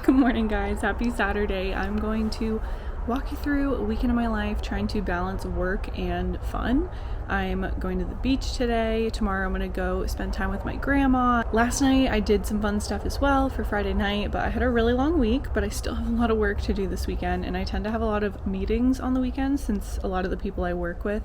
Good morning, guys. Happy Saturday. I'm going to walk you through a weekend of my life trying to balance work and fun. I'm going to the beach today. Tomorrow I'm going to go spend time with my grandma. Last night I did some fun stuff as well for Friday night, but I had a really long week, but I still have a lot of work to do this weekend, and I tend to have a lot of meetings on the weekends since a lot of the people I work with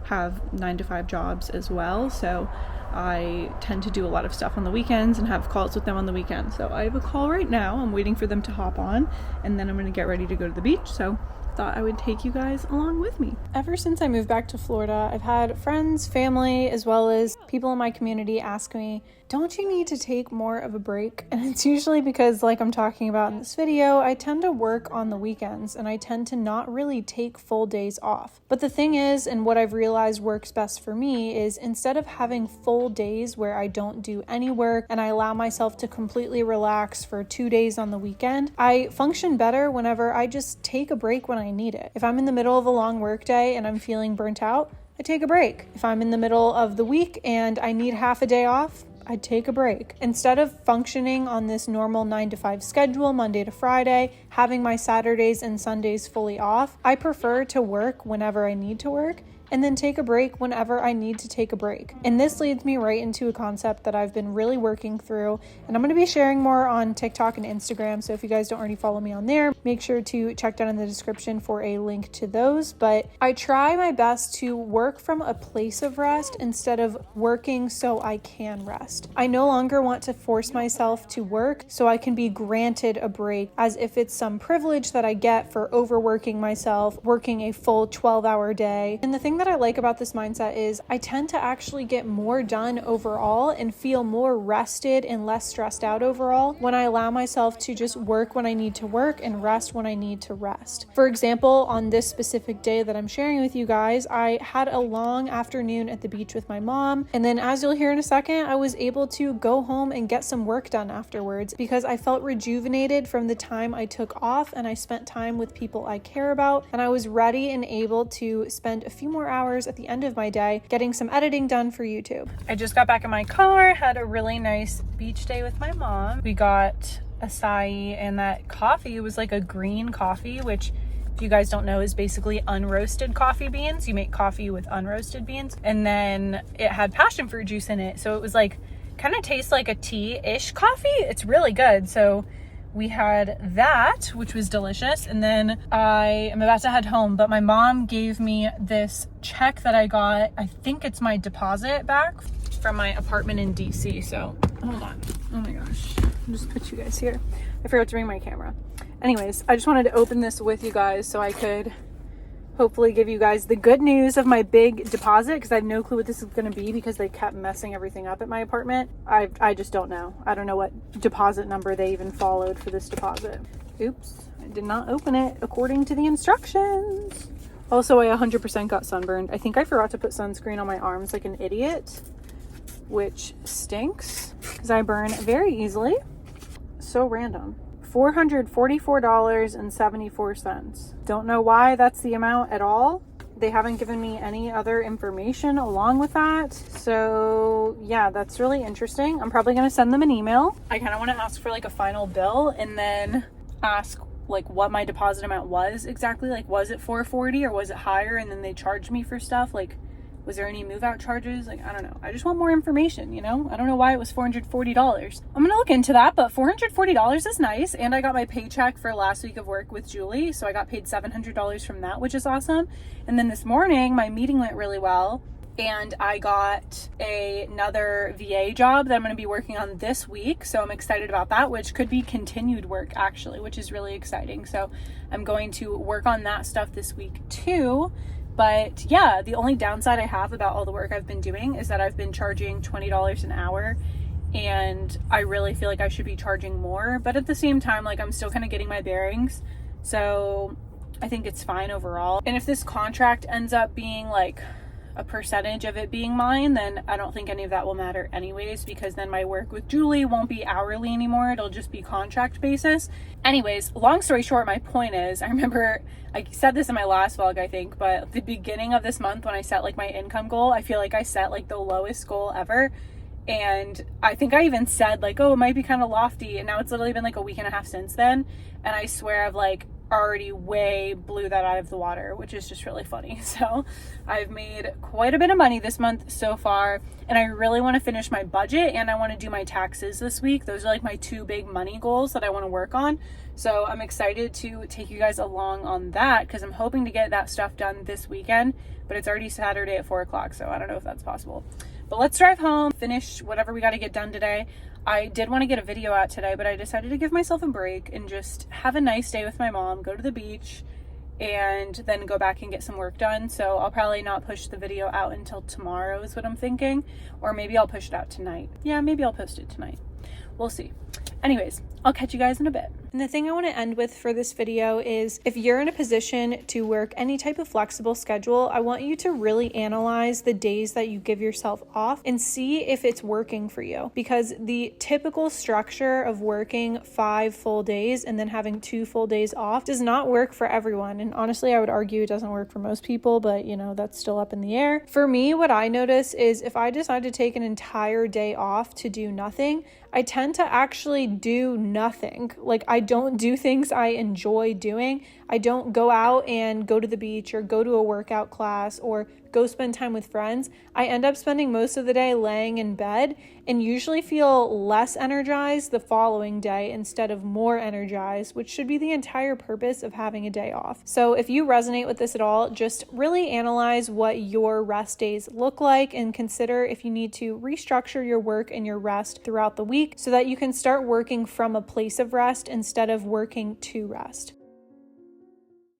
have 9-to-5 jobs as well. So I tend to do a lot of stuff on the weekends and have calls with them on the weekends. So I have a call right now. I'm waiting for them to hop on, and then I'm going to get ready to go to the beach. So thought I would take you guys along with me. Ever since I moved back to Florida, I've had friends, family, as well as people in my community ask me, don't you need to take more of a break? And it's usually because, like I'm talking about in this video, I tend to work on the weekends and I tend to not really take full days off. But the thing is, and what I've realized works best for me, is instead of having full days where I don't do any work and I allow myself to completely relax for 2 days on the weekend, I function better whenever I just take a break when I need it. If I'm in the middle of a long work day and I'm feeling burnt out, I take a break. If I'm in the middle of the week and I need half a day off, I'd take a break. Instead of functioning on this normal 9-to-5 schedule, Monday to Friday, having my Saturdays and Sundays fully off, I prefer to work whenever I need to work and then take a break whenever I need to take a break. And this leads me right into a concept that I've been really working through, and I'm going to be sharing more on TikTok and Instagram. So if you guys don't already follow me on there, make sure to check down in the description for a link to those. But I try my best to work from a place of rest instead of working so I can rest. I no longer want to force myself to work so I can be granted a break as if it's some privilege that I get for overworking myself, working a full 12-hour day. And the thing that I like about this mindset is I tend to actually get more done overall and feel more rested and less stressed out overall when I allow myself to just work when I need to work and rest when I need to rest. For example, on this specific day that I'm sharing with you guys, I had a long afternoon at the beach with my mom, and then as you'll hear in a second, I was able to go home and get some work done afterwards because I felt rejuvenated from the time I took off, and I spent time with people I care about, and I was ready and able to spend a few more hours at the end of my day getting some editing done for YouTube. I just got back in my car, had a really nice beach day with my mom. We got acai, and that coffee was like a green coffee, which, if you guys don't know, is basically unroasted coffee beans. You make coffee with unroasted beans, and then it had passion fruit juice in it, so it was like kind of tastes like a tea-ish coffee. It's really good. So we had that, which was delicious, and then I am about to head home, but my mom gave me this check that I got. I think it's my deposit back from my apartment in DC. So hold on. Oh my gosh. I'll just put you guys here. I forgot to bring my camera. Anyways, I just wanted to open this with you guys so I could hopefully give you guys the good news of my big deposit, because I have no clue what this is going to be because they kept messing everything up at my apartment. I just don't know. I don't know what deposit number they even followed for this deposit. Oops, I did not open it according to the instructions. Also, I 100% got sunburned. I think I forgot to put sunscreen on my arms like an idiot, which stinks because I burn very easily. So random. $444.74. Don't know why that's the amount at all. They haven't given me any other information along with that. So yeah, that's really interesting. I'm probably going to send them an email. I kind of want to ask for like a final bill and then ask like what my deposit amount was exactly. Like, was it $440 or was it higher and then they charged me for stuff? Like, was there any move out charges? Like, I don't know. I just want more information, you know? I don't know why it was $440. I'm gonna look into that, but $440 is nice. And I got my paycheck for last week of work with Julie. So I got paid $700 from that, which is awesome. And then this morning, my meeting went really well. And I got another VA job that I'm gonna be working on this week. So I'm excited about that, which could be continued work actually, which is really exciting. So I'm going to work on that stuff this week too. But yeah, the only downside I have about all the work I've been doing is that I've been charging $20 an hour, and I really feel like I should be charging more. But at the same time, like, I'm still kind of getting my bearings. So I think it's fine overall. And if this contract ends up being like a percentage of it being mine, then I don't think any of that will matter anyways, because then my work with Julie won't be hourly anymore. It'll just be contract basis. Anyways, long story short, my point is, I remember I said this in my last vlog, I think, but the beginning of this month when I set like my income goal, I feel like I set like the lowest goal ever. And I think I even said like, oh, it might be kind of lofty, and now it's literally been like a week and a half since then, and I swear I've like already way blew that out of the water, which is just really funny. So I've made quite a bit of money this month so far, and I really want to finish my budget, and I want to do my taxes this week. Those are like my two big money goals that I want to work on. So I'm excited to take you guys along on that, because I'm hoping to get that stuff done this weekend, but it's already Saturday at 4 o'clock, so I don't know if that's possible. But let's drive home, finish whatever we got to get done today. I did want to get a video out today, but I decided to give myself a break and just have a nice day with my mom, go to the beach, and then go back and get some work done. So I'll probably not push the video out until tomorrow is what I'm thinking, or maybe I'll push it out tonight. Yeah, maybe I'll post it tonight. We'll see. Anyways, I'll catch you guys in a bit. And the thing I want to end with for this video is, if you're in a position to work any type of flexible schedule, I want you to really analyze the days that you give yourself off and see if it's working for you. Because the typical structure of working 5 full days and then having 2 full days off does not work for everyone. And honestly, I would argue it doesn't work for most people, but you know, that's still up in the air. For me, what I notice is if I decide to take an entire day off to do nothing, I tend to actually do nothing. Like, I don't do things I enjoy doing. I don't go out and go to the beach or go to a workout class or go spend time with friends. I end up spending most of the day laying in bed and usually feel less energized the following day instead of more energized, which should be the entire purpose of having a day off. So if you resonate with this at all, just really analyze what your rest days look like and consider if you need to restructure your work and your rest throughout the week so that you can start working from a place of rest instead of working to rest.